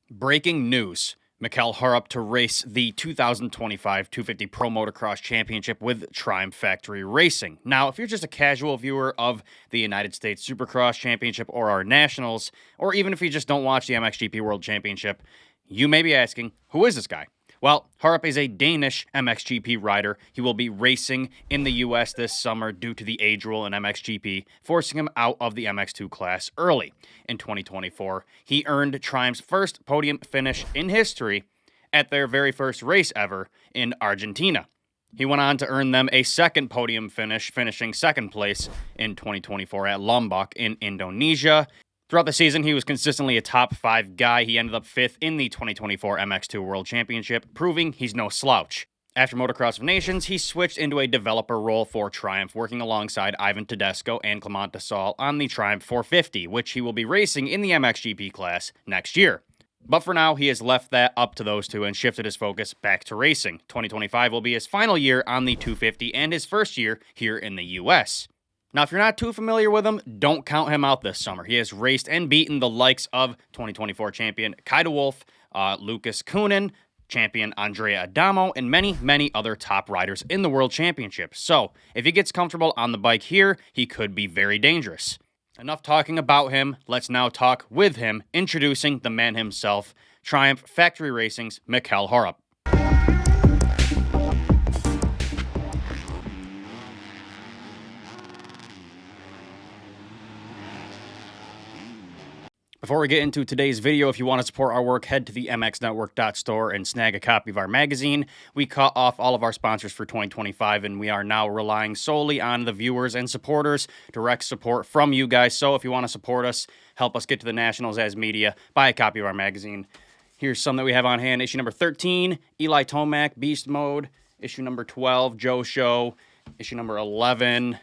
Breaking news. Mikkel Haarup to race the 2025 250 Pro Motocross Championship with Triumph Factory Racing. Now, if you're just a casual viewer of the United States Supercross Championship or our Nationals, or even if you just don't watch the MXGP World Championship, you may be asking, who is this guy? Well, Haarup is a Danish MXGP rider. He will be racing in the US this summer due to the age rule in MXGP, forcing him out of the MX2 class early. In 2024, he earned Triumph's first podium finish in history at their very first race ever in Argentina. He went on to earn them a second podium finish, finishing second place in 2024 at Lombok in Indonesia. Throughout the season, he was consistently a top 5 guy. He ended up 5th in the 2024 MX2 World Championship, proving he's no slouch. After Motocross of Nations, he switched into a developer role for Triumph, working alongside Ivan Tedesco and Clement Desalle on the Triumph 450, which he will be racing in the MXGP class next year. But for now, he has left that up to those two and shifted his focus back to racing. 2025 will be his final year on the 250 and his first year here in the US. Now, if you're not too familiar with him, don't count him out this summer. He has raced and beaten the likes of 2024 champion Kai de Wolf, Lucas Kunin, champion Andrea Adamo, and many, many other top riders in the World Championship. So, if he gets comfortable on the bike here, he could be very dangerous. Enough talking about him. Let's now talk with him, introducing the man himself, Triumph Factory Racing's Mikkel Haarup. Before we get into today's video, if you want to support our work, head to the mxnetwork.store and snag a copy of our magazine. We cut off all of our sponsors for 2025, and we are now relying solely on the viewers and supporters, direct support from you guys. So if you want to support us, help us get to the Nationals as media, buy a copy of our magazine. Here's some that we have on hand. Issue number 13, Eli Tomac, Beast Mode. Issue number 12, Joe Show. Issue number 11,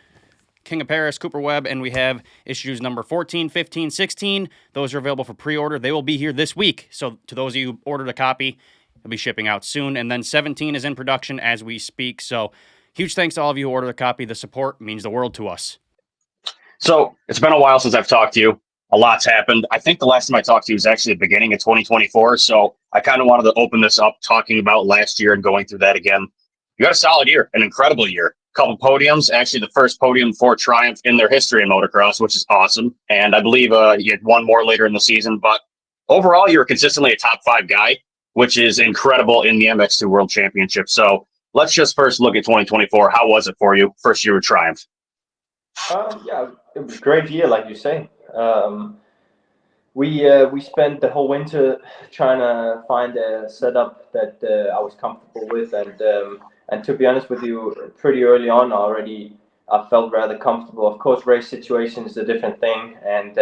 King of Paris, Cooper Webb, and we have issues number 14, 15, 16. Those are available for pre-order. They will be here this week. So to those of you who ordered a copy, it'll be shipping out soon. And then 17 is in production as we speak. So huge thanks to all of you who ordered a copy. The support means the world to us. So it's been a while since I've talked to you. A lot's happened. I think the last time I talked to you was actually the beginning of 2024. So I kind of wanted to open this up talking about last year and going through that again. You got a solid year, an incredible year. Couple podiums, actually the first podium for Triumph in their history in motocross, which is awesome. And I believe you had one more later in the season. But overall, you were consistently a top 5 guy, which is incredible in the MX2 World Championship. So let's just first look at 2024. How was it for you? First year with Triumph. Yeah, it was a great year, like you say. We spent the whole winter trying to find a setup that I was comfortable with, and to be honest with you, pretty early on already, I felt rather comfortable. Of course, race situation is a different thing, and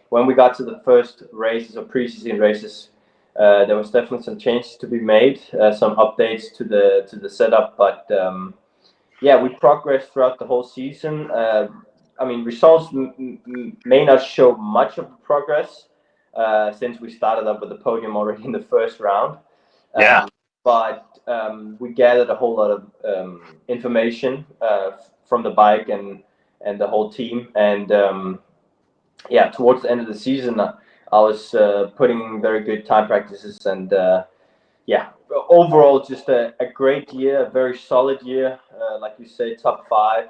when we got to the first races or preseason races, there was definitely some changes to be made, some updates to the setup, but yeah, we progressed throughout the whole season. I mean, results may not show much of the progress since we started up with the podium already in the first round. Yeah. But we gathered a whole lot of information from the bike and the whole team. And yeah, towards the end of the season, I was putting very good time practices. And yeah, overall, just a great year, a very solid year. Like you say, top 5.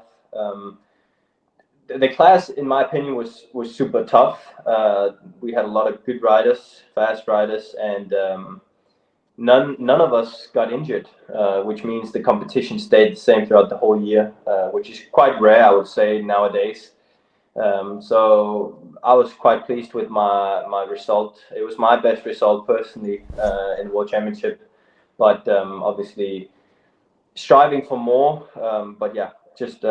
The class, in my opinion, was super tough. We had a lot of good riders, fast riders, and none of us got injured, which means the competition stayed the same throughout the whole year, which is quite rare, I would say, nowadays. So I was quite pleased with my result. It was my best result personally in the World Championship, but obviously striving for more. But yeah, just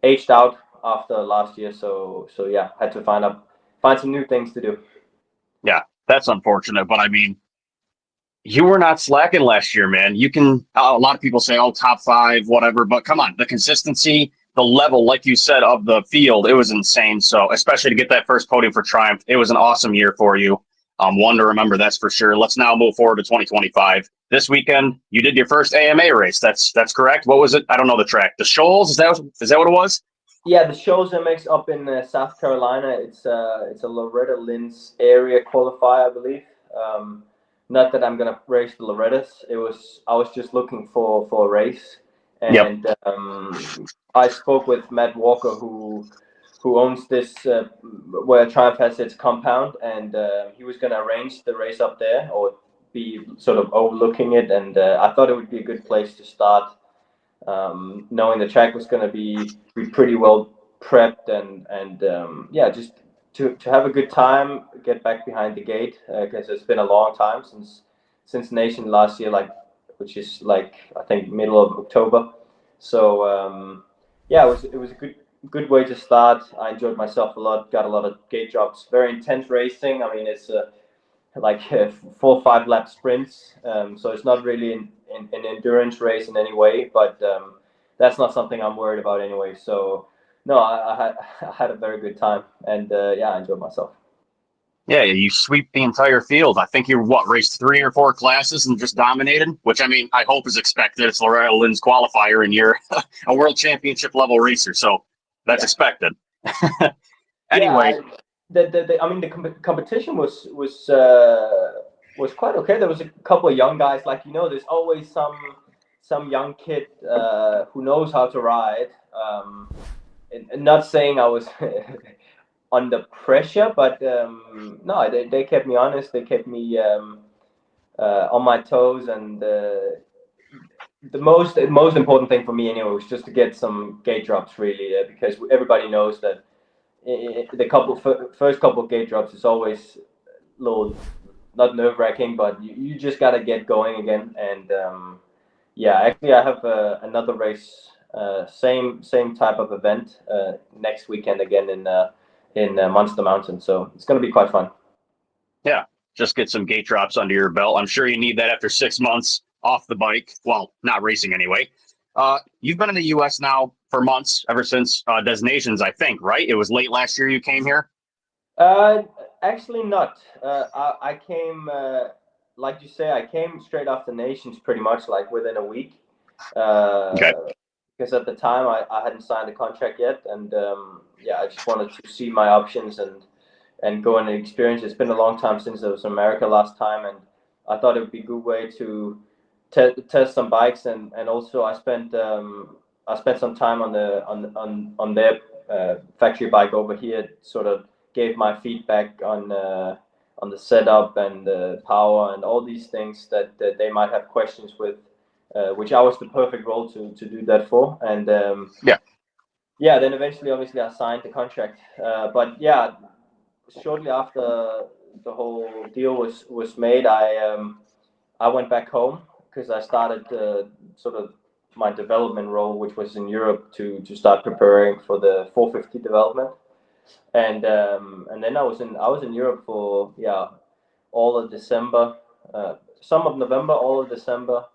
aged out after last year, so yeah, had to find some new things to do. Yeah, that's unfortunate, but I mean, you were not slacking last year, man. You can, a lot of people say, oh, top 5, whatever, but come on, the consistency, the level, like you said, of the field, it was insane. So especially to get that first podium for Triumph, it was an awesome year for you. One to remember, that's for sure. Let's now move forward to 2025. This weekend, you did your first AMA race. That's correct. What was it? I don't know the track. The Shoals, is that what it was? Yeah, the Shoals MX up in South Carolina. It's a Loretta Lynn's area qualifier, I believe. Not that I'm gonna race the Loretta's. I was just looking for a race, Yep. and I spoke with Matt Walker, who owns this where Triumph has its compound, and he was gonna arrange the race up there or be sort of overlooking it, and I thought it would be a good place to start, knowing the track was going to be pretty well prepped, and yeah, just to have a good time, get back behind the gate, because it's been a long time since Nation last year, which is I think middle of October. So yeah, it was a good way to start. I enjoyed myself a lot, got a lot of gate drops, very intense racing. I mean, it's 4 or 5 lap sprints. So it's not really an endurance race in any way, but that's not something I'm worried about anyway. So no, I had a very good time, and yeah, I enjoyed myself. Yeah, you sweep the entire field. I think you raced 3 or 4 classes and just dominated, which I mean, I hope is expected. It's Loretta Lynn's qualifier, and you're a world championship level racer, so that's expected. Anyway, I mean, the competition was quite okay. There was a couple of young guys, there's always some young kid who knows how to ride. And not saying I was under pressure, but no, they kept me honest. They kept me on my toes, and the most important thing for me anyway was just to get some gate drops, really, because everybody knows that the first couple of gate drops is always a little, not nerve-wracking, but you just got to get going again. And yeah, actually I have another race, same type of event, next weekend again in Monster Mountain, so it's going to be quite fun. yeah, just get some gate drops under your belt. I'm sure you need that after 6 months off the bike. Well, not racing anyway. You've been in the U.S. now for months, ever since Des Nations, I think, right? It was late last year you came here? Actually not. I came, like you say, I came straight after Nations, pretty much within a week. Okay. Because at the time I hadn't signed a contract yet, and yeah, I just wanted to see my options and go and experience. It's been a long time since I was in America last time, and I thought it would be a good way to test some bikes, and also I spent some time on their factory bike over here, sort of gave my feedback on the setup and the power and all these things that they might have questions with, which I was the perfect role to do that for. And yeah, then eventually, obviously, I signed the contract. But yeah, shortly after the whole deal was made, I went back home because I started sort of my development role, which was in Europe, to start preparing for the 450 development. And then I was in Europe for all of December, some of November, all of December,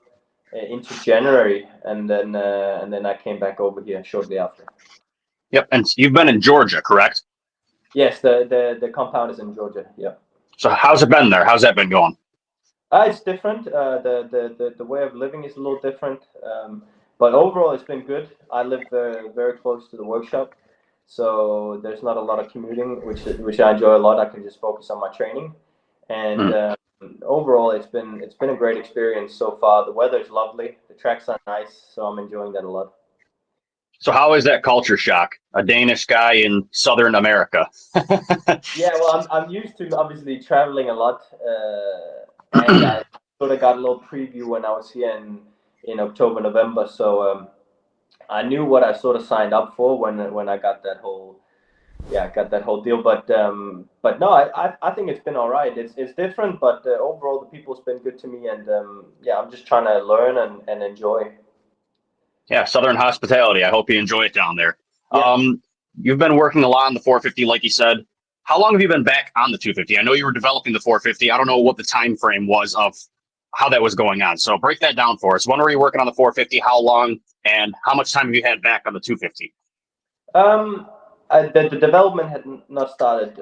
into January, and then I came back over here shortly after. Yep, and you've been in Georgia, correct? Yes, the compound is in Georgia. Yeah. So how's it been there? How's that been going? It's different. The way of living is a little different, but overall it's been good. I live very close to the workshop, so there's not a lot of commuting, which I enjoy a lot. I can just focus on my training, and overall it's been a great experience so far. The weather is lovely. The tracks are nice, so I'm enjoying that a lot. So how is that culture shock? A Danish guy in Southern America. Yeah, well, I'm used to obviously traveling a lot, and I sort of got a little preview when I was here in October, November. So I knew what I sort of signed up for when I got that whole deal. But no, I think it's been all right. It's different, but overall the people's been good to me, and yeah, I'm just trying to learn and enjoy. Yeah, Southern hospitality. I hope you enjoy it down there. Yeah. You've been working a lot on the 450, like you said. How long have you been back on the 250? I know you were developing the 450. I don't know what the time frame was of how that was going on. So break that down for us. When were you working on the 450? How long? And how much time have you had back on the 250? The development had not started.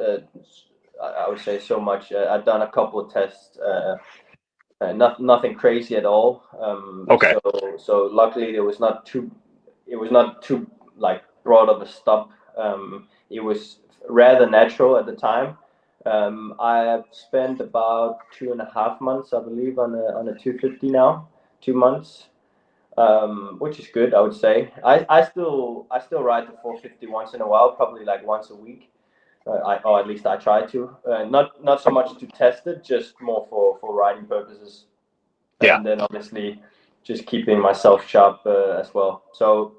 I would say so much. I've done a couple of tests. Nothing crazy at all. Okay. So luckily it was not too broad of a stop. It was rather natural at the time. I have spent about 2.5 months, I believe, on a 250 now. 2 months, which is good, I would say. I still ride the 450 once in a while, probably like once a week. Or at least I try to. Not so much to test it, just more for riding purposes, Yeah. and then obviously just keeping myself sharp as well. So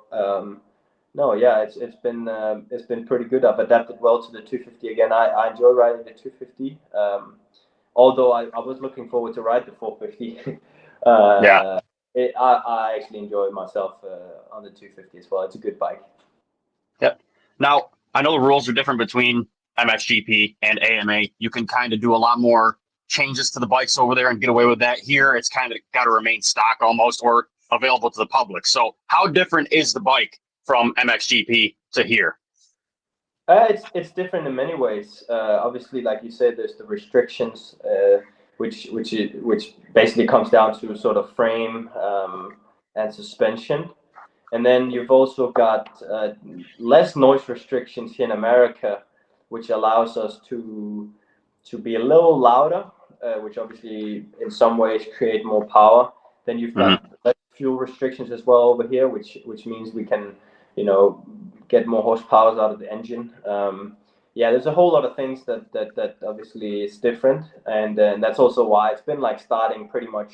no, yeah, it's been pretty good. I've adapted well to the 250 again. I enjoy riding the 250. Although I was looking forward to ride the 450. Yeah. I actually enjoy myself on the 250 as well. It's a good bike. Yep. Now, I know the rules are different between MXGP and AMA. You can kind of do a lot more changes to the bikes over there and get away with that. Here, it's kind of got to remain stock almost or available to the public. So, how different is the bike from MXGP to here? It's different in many ways. Obviously, like you said, there's the restrictions, which basically comes down to sort of frame and suspension. And then you've also got less noise restrictions here in America, which allows us to be a little louder, which obviously in some ways create more power. Then you've got less fuel restrictions as well over here, which means we can, get more horsepower out of the engine. Yeah, there's a whole lot of things that obviously is different, and that's also why it's been like starting pretty much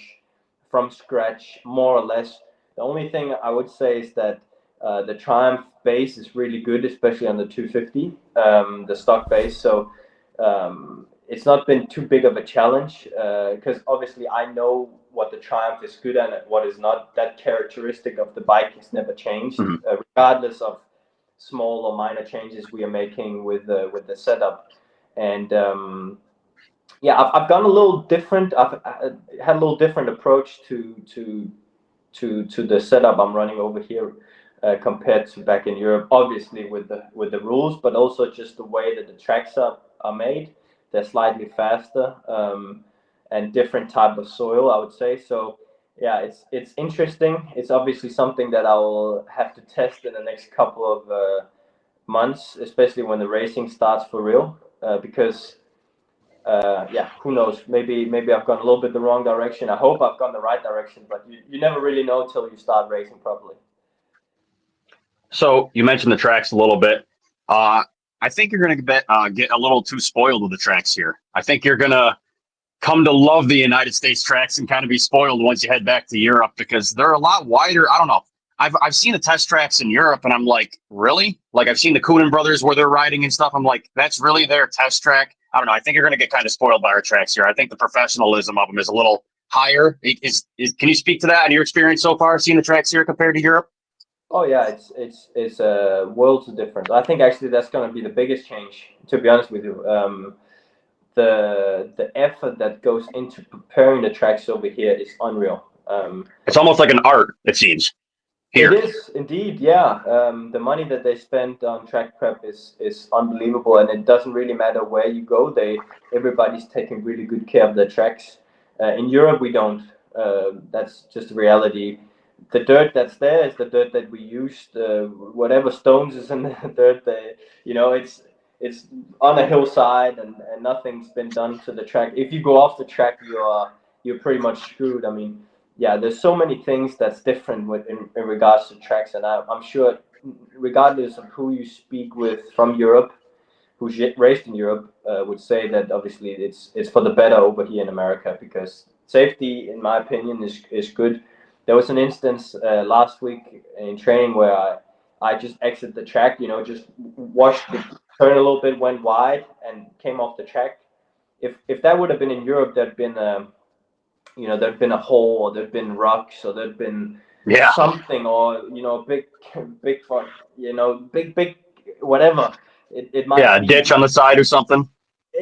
from scratch, more or less. The only thing I would say is that the Triumph base is really good, especially on the 250, the stock base. So it's not been too big of a challenge because obviously I know what the Triumph is good at and what is not. That characteristic of the bike has never changed, regardless of small or minor changes we are making with the setup. And yeah, I've gone a little different. I've had a little different approach to the setup I'm running over here compared to back in Europe. Obviously with the rules, but also just the way that the tracks are made. They're slightly faster and different type of soil, I would say. So yeah, it's interesting. It's obviously something that I will have to test in the next couple of months, especially when the racing starts for real. Because yeah, who knows? Maybe I've gone a little bit the wrong direction. I hope I've gone the right direction, but you never really know till you start racing properly. So, you mentioned the tracks a little bit. I think you're going to get a little too spoiled with the tracks here. I think you're going to come to love the United States tracks and kind of be spoiled once you head back to Europe because they're a lot wider. I don't know. I've seen the test tracks in Europe and I'm like, really? Like I've seen the Coonan brothers where they're riding and stuff. I'm like, that's really their test track. I don't know. I think you're going to get kind of spoiled by our tracks here. I think the professionalism of them is a little higher. Can you speak to that in your experience so far, seeing the tracks here compared to Europe? Oh yeah, it's worlds of difference. I think actually that's going to be the biggest change. To be honest with you, the effort that goes into preparing the tracks over here is unreal. It's almost like an art, it seems. Here. It is indeed, yeah. The money that they spend on track prep is unbelievable, and it doesn't really matter where you go. Everybody's taking really good care of their tracks. In Europe, we don't. That's just a reality. The dirt that's there is the dirt that we used. Whatever stones is in the dirt, it's on a hillside, and nothing's been done to the track. If you go off the track, you're pretty much screwed. I mean, yeah, there's so many things that's different in regards to tracks, and I'm sure, regardless of who you speak with from Europe, who's raised in Europe, would say that obviously it's for the better over here in America because safety, in my opinion, is good. There was an instance last week in training where I just exited the track, just watched the turn a little bit, went wide, and came off the track. If that would have been in Europe, there'd been there'd been a hole, or there'd been rocks, or there'd been something, or big big whatever it might be. A ditch on the side or something.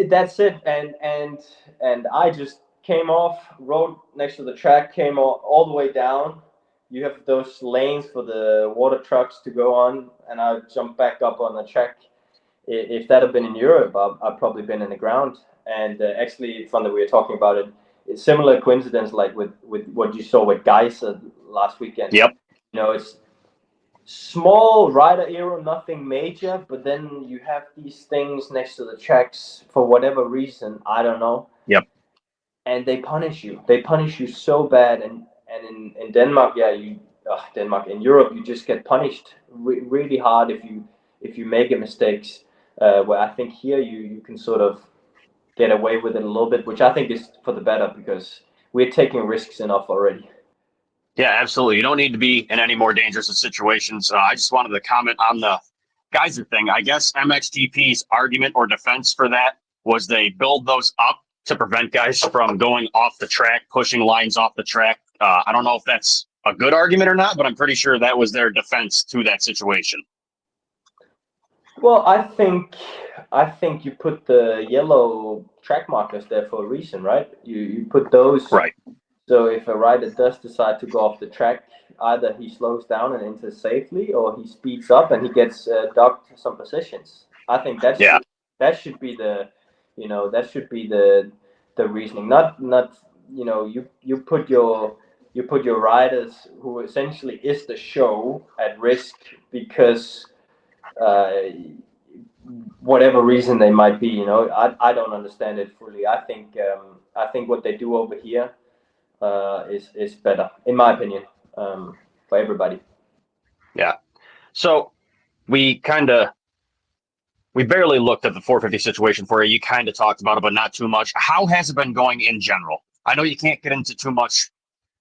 That's it. And I just came off, rode next to the track, came all the way down. You have those lanes for the water trucks to go on, and I jumped back up on the track. If that had been in Europe, I'd probably been in the ground. And actually, fun that we were talking about it. It's similar coincidence, like with what you saw with Geiser last weekend. Yep. It's small rider error, nothing major, but then you have these things next to the tracks for whatever reason, I don't know. Yep. And they punish you. They punish you so bad. And in Denmark, yeah, Denmark, in Europe, you just get punished really hard if you make a mistakes. Where I think here you can sort of get away with it a little bit, which I think is for the better because we're taking risks enough already. Yeah, absolutely. You don't need to be in any more dangerous situations. I just wanted to comment on the geyser thing. I guess MXGP's argument or defense for that was they build those up to prevent guys from going off the track, pushing lines off the track. I don't know if that's a good argument or not, but I'm pretty sure that was their defense to that situation. Well, I think you put the yellow track markers there for a reason, right? You put those. Right. So if a rider does decide to go off the track, either he slows down and enters safely, or he speeds up and he gets docked some positions. I think that should be the, that should be the reasoning. Not you put your riders, who essentially is the show, at risk because uh, whatever reason they might be. I don't understand it fully. I think what they do over here is better, in my opinion, for everybody. Yeah. So we barely looked at the 450 situation for you. You kind of talked about it, but not too much. How has it been going in general? I know you can't get into too much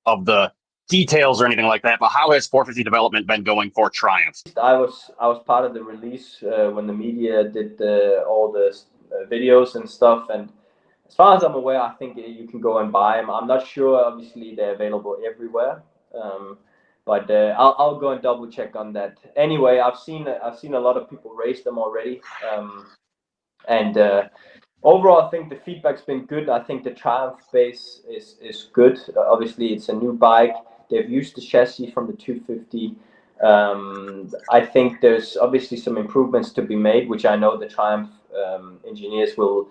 of the details or anything like that, but how has 450 development been going for Triumph? I was part of the release when the media did all the videos and stuff, and as far as I'm aware, I think you can go and buy them. I'm not sure. Obviously, they're available everywhere, but I'll go and double check on that. Anyway, I've seen a lot of people race them already, and overall, I think the feedback's been good. I think the Triumph base is good. Obviously, it's a new bike. They've used the chassis from the 250. I think there's obviously some improvements to be made, which I know the Triumph engineers will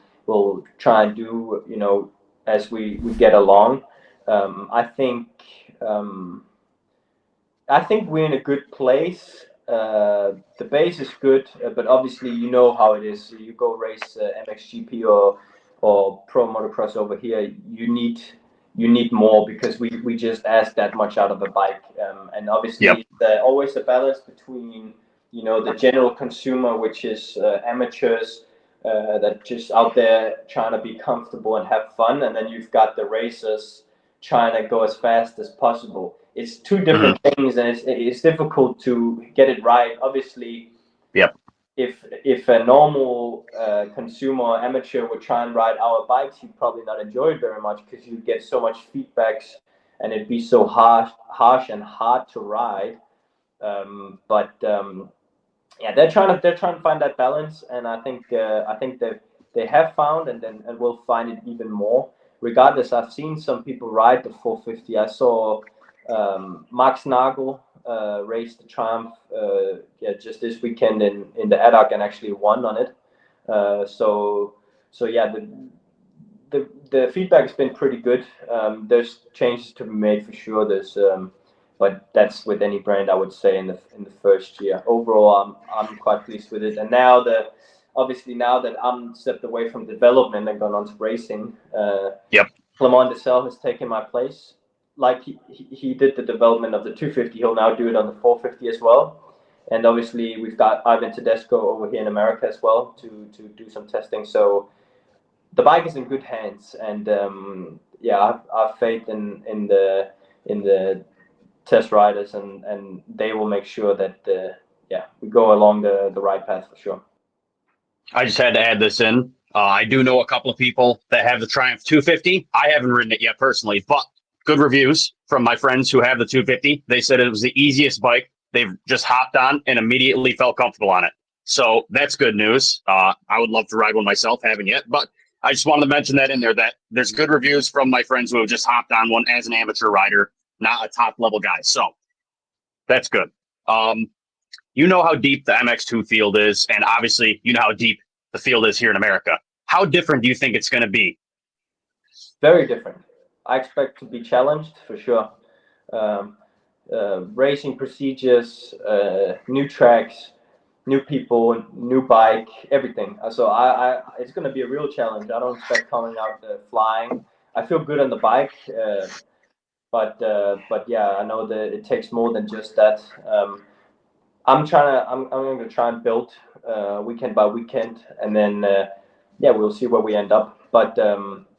try and do, as we get along. Um, I think um, I think we're in a good place. The base is good, but obviously you know how it is. You go race MXGP or Pro Motocross over here. You need more because we just ask that much out of a bike, and obviously Yep. always a balance between the general consumer, which is amateurs that just out there trying to be comfortable and have fun, and then you've got the racers trying to go as fast as possible. It's two different things, and it's difficult to get it right. Obviously, Yep. If a normal consumer or amateur would try and ride our bikes, he'd probably not enjoy it very much because you get so much feedbacks, and it'd be so harsh and hard to ride. Yeah, they're trying to find that balance, and I think they have found, and will find it even more. Regardless, I've seen some people ride the 450. I saw Max Nagel race the Triumph just this weekend in the Adak and actually won on it. So yeah, the feedback has been pretty good. There's changes to be made for sure. But that's with any brand, I would say, in the first year. Overall, I'm quite pleased with it. And now obviously now that I'm stepped away from development and gone on to racing, Yep. Clement Dessel has taken my place. Like he did the development of the 250, he'll now do it on the 450 as well. And obviously we've got Ivan Tedesco over here in America as well to do some testing. So the bike is in good hands, and yeah, I've faith in the test riders, and they will make sure that we go along the right path for sure. I just had to add this in. I do know a couple of people that have the Triumph 250. I haven't ridden it yet personally, but good reviews from my friends who have the 250. They said it was the easiest bike they've just hopped on and immediately felt comfortable on it. So that's good news. I would love to ride one myself, haven't yet, but I just wanted to mention that in there, that there's good reviews from my friends who have just hopped on one as an amateur rider, not a top level guy. So that's good. You know how deep the MX2 field is, and obviously you know how deep the field is here in America. How different do you think it's going to be? Very different. I expect to be challenged for sure. racing procedures, new tracks, new people, new bike, everything. So it's going to be a real challenge. I don't expect coming out flying. I feel good on the bike, but yeah, I know that it takes more than just that. I'm going to try and build weekend by weekend, and then yeah, we'll see where we end up. But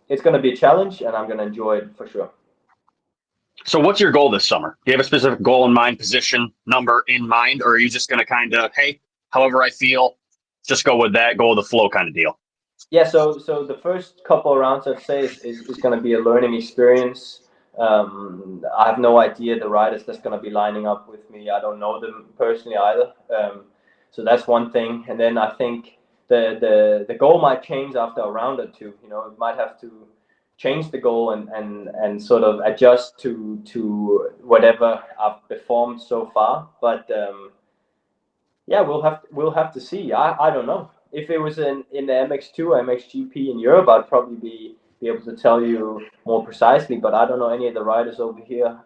it's going to be a challenge, and I'm going to enjoy it for sure. So what's your goal this summer? Do you have a specific goal in mind, position, number in mind, or are you just going to kind of, hey, however I feel, just go with that, go with the flow kind of deal? Yeah, so the first couple of rounds, I'd say, is going to be a learning experience. I have no idea the riders that's going to be lining up with me. I don't know them personally either. So that's one thing. And then I think the goal might change after a round or two. You know, it might have to change the goal and sort of adjust to whatever I've performed so far. But yeah, we'll have to see. I don't know. If it was in the MX2 or MXGP in Europe, I'd probably be able to tell you more precisely. But I don't know any of the riders over here,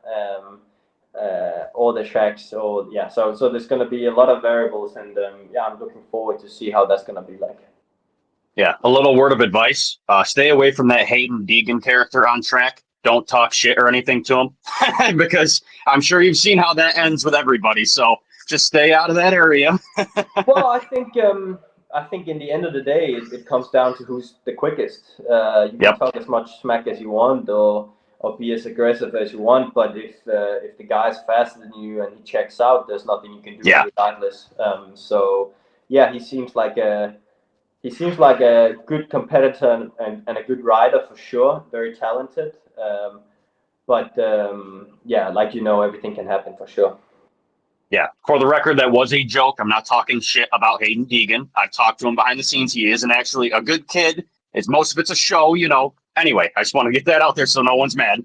or the tracks, or yeah. So there's going to be a lot of variables, and yeah, I'm looking forward to see how that's going to be like. Yeah, a little word of advice: stay away from that Hayden Deegan character on track. Don't talk shit or anything to him, because I'm sure you've seen how that ends with everybody. So just stay out of that area. Well, I think in the end of the day, it comes down to who's the quickest. You can Yep. talk as much smack as you want, or be as aggressive as you want, but if the guy's faster than you and he checks out, there's nothing you can do Yeah. regardless. So yeah, he seems like a good competitor and a good rider for sure. Very talented. But yeah, like everything can happen for sure. Yeah. For the record, that was a joke. I'm not talking shit about Hayden Deegan. I've talked to him behind the scenes. He isn't actually a good kid. Most of it's a show, Anyway, I just want to get that out there so no one's mad.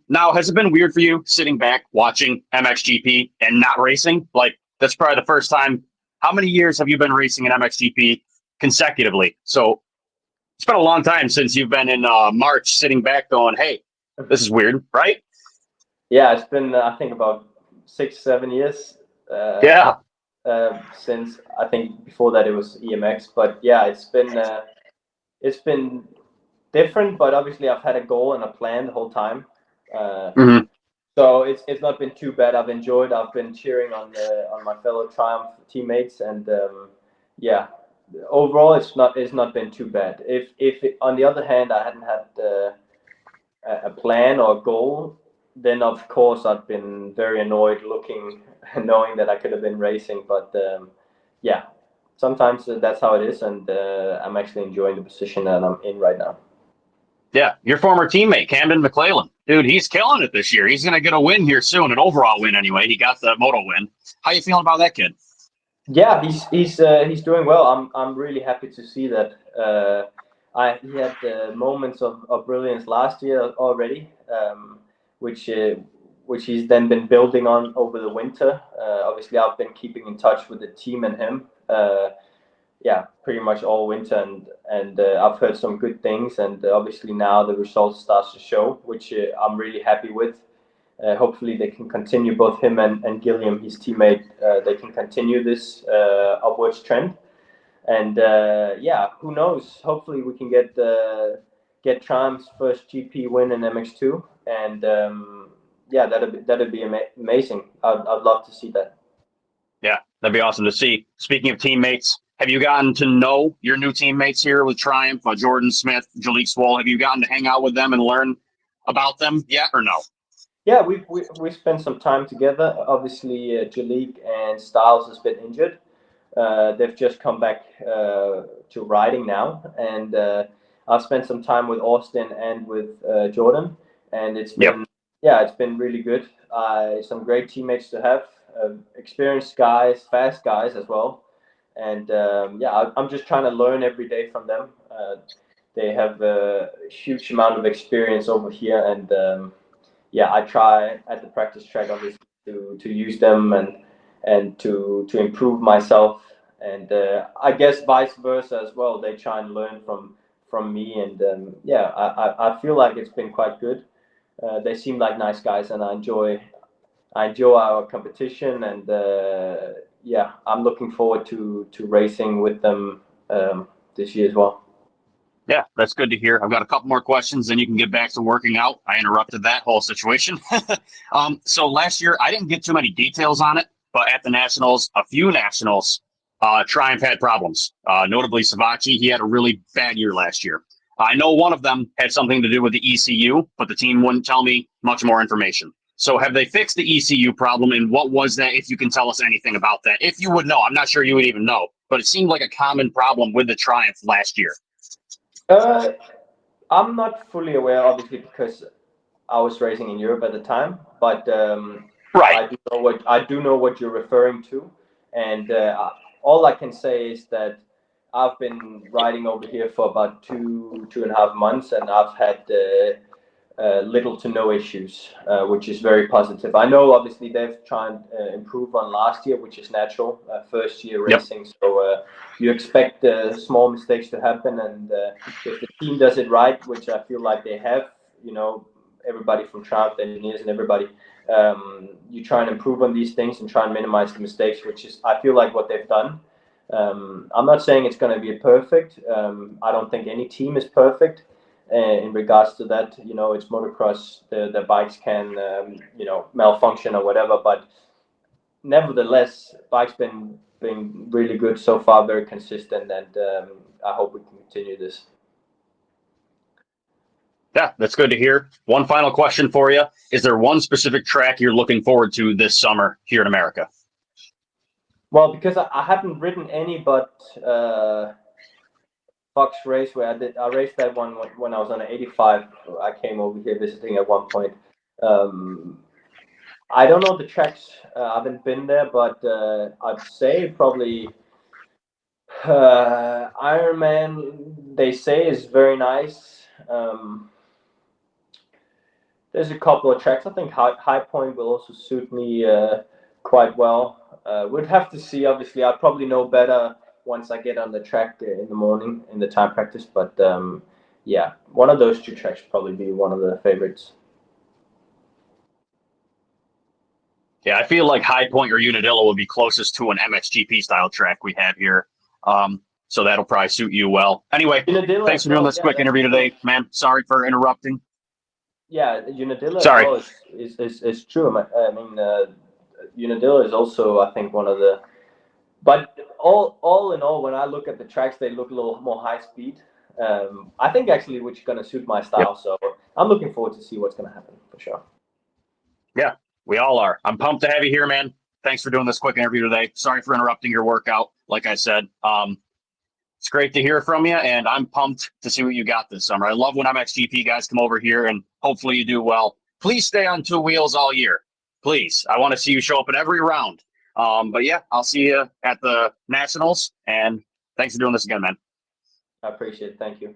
Now, has it been weird for you sitting back watching MXGP and not racing? Like, that's probably the first time. How many years have you been racing in MXGP consecutively? So it's been a long time since you've been in March sitting back going, hey, this is weird, right? Yeah, it's been I think about 6-7 years. Yeah. Since I think before that it was EMX, but yeah, it's been different, but obviously I've had a goal and a plan the whole time. Mm-hmm. So it's not been too bad. I've enjoyed. I've been cheering on my fellow Triumph teammates, and yeah, overall it's not been too bad. If on the other hand I hadn't had a plan or a goal, then of course I'd been very annoyed looking, knowing that I could have been racing. But yeah, sometimes that's how it is, and I'm actually enjoying the position that I'm in right now. Yeah, your former teammate, Camden McClellan. Dude, he's killing it this year. He's going to get a win here soon, an overall win anyway. He got the moto win. How you feeling about that kid? Yeah, he's doing well. I'm really happy to see that. He had moments of brilliance last year already, which which he's then been building on over the winter. Obviously, I've been keeping in touch with the team and him. Yeah, pretty much all winter, and I've heard some good things, and obviously now the results starts to show, which I'm really happy with. Hopefully they can continue, both him and Gilliam, his teammate. They can continue this upwards trend, and yeah, who knows? Hopefully we can get Triumph's first GP win in MX2, and yeah, that'd be amazing. I'd love to see that. Yeah, that'd be awesome to see. Speaking of teammates, have you gotten to know your new teammates here with Triumph, Jordan Smith, Jalik Swoll? Have you gotten to hang out with them and learn about them yet or no? Yeah, we spent some time together. Obviously, Jalik and Styles has been injured. They've just come back to riding now, and I've spent some time with Austin and with Jordan, and it's been yeah, it's been really good. Some great teammates to have, experienced guys, fast guys as well, and yeah, I'm just trying to learn every day from them. They have a huge amount of experience over here, and yeah, I try at the practice track obviously to use them and to improve myself, and I guess vice versa as well. They try and learn from me, and yeah, I feel like it's been quite good. They seem like nice guys, and I enjoy our competition, and yeah, I'm looking forward to racing with them this year as well. Yeah, that's good to hear. I've got a couple more questions, then you can get back to working out. I interrupted that whole situation. So last year, I didn't get too many details on it, but at the Nationals, a few Nationals, Triumph had problems. Notably, Savachi, he had a really bad year last year. I know one of them had something to do with the ECU, but the team wouldn't tell me much more information. So have they fixed the ECU problem, and what was that, if you can tell us anything about that? If you would know, I'm not sure you would even know, but it seemed like a common problem with the Triumph last year. I'm not fully aware, obviously, because I was racing in Europe at the time, but Right. I do know what you're referring to, and all I can say is that I've been riding over here for about 2.5 months, and I've had little to no issues, which is very positive. I know, obviously, they've tried to improve on last year, which is natural, first year Yep. racing. So you expect small mistakes to happen, and if the team does it right, which I feel like they have, everybody from Triumph, the engineers, and everybody, you try and improve on these things and try and minimize the mistakes, which is, I feel like, what they've done. I'm not saying it's going to be perfect. I don't think any team is perfect. In regards to that, it's motocross. The bikes can, malfunction or whatever. But nevertheless, bikes been really good so far, very consistent, and I hope we can continue this. Yeah, that's good to hear. One final question for you. Is there one specific track you're looking forward to this summer here in America? Well, because I haven't ridden any but Fox Raceway. I raced that one when I was on an 85. I came over here visiting at one point. I don't know the tracks. I haven't been there, but I'd say probably Ironman. They say is very nice. There's a couple of tracks. I think High Point will also suit me quite well. We'd have to see. Obviously, I'd probably know better once I get on the track in the morning in the time practice. But yeah, one of those two tracks would probably be one of the favorites. Yeah, I feel like High Point or Unadilla will be closest to an MXGP style track we have here. So that'll probably suit you well. Anyway, Unadilla thanks for doing this quick interview today, man. Sorry for interrupting. Yeah, Unadilla as Sorry. well is true. I mean, Unadilla is also, I think, one of the. But all in all, when I look at the tracks, they look a little more high speed. I think actually, which is going to suit my style. Yep. So I'm looking forward to see what's going to happen for sure. Yeah, we all are. I'm pumped to have you here, man. Thanks for doing this quick interview today. Sorry for interrupting your workout. Like I said, it's great to hear from you, and I'm pumped to see what you got this summer. I love when MXGP guys come over here, and hopefully you do well. Please stay on two wheels all year. Please. I want to see you show up in every round. But yeah, I'll see you at the Nationals, and thanks for doing this again, man. I appreciate it. Thank you.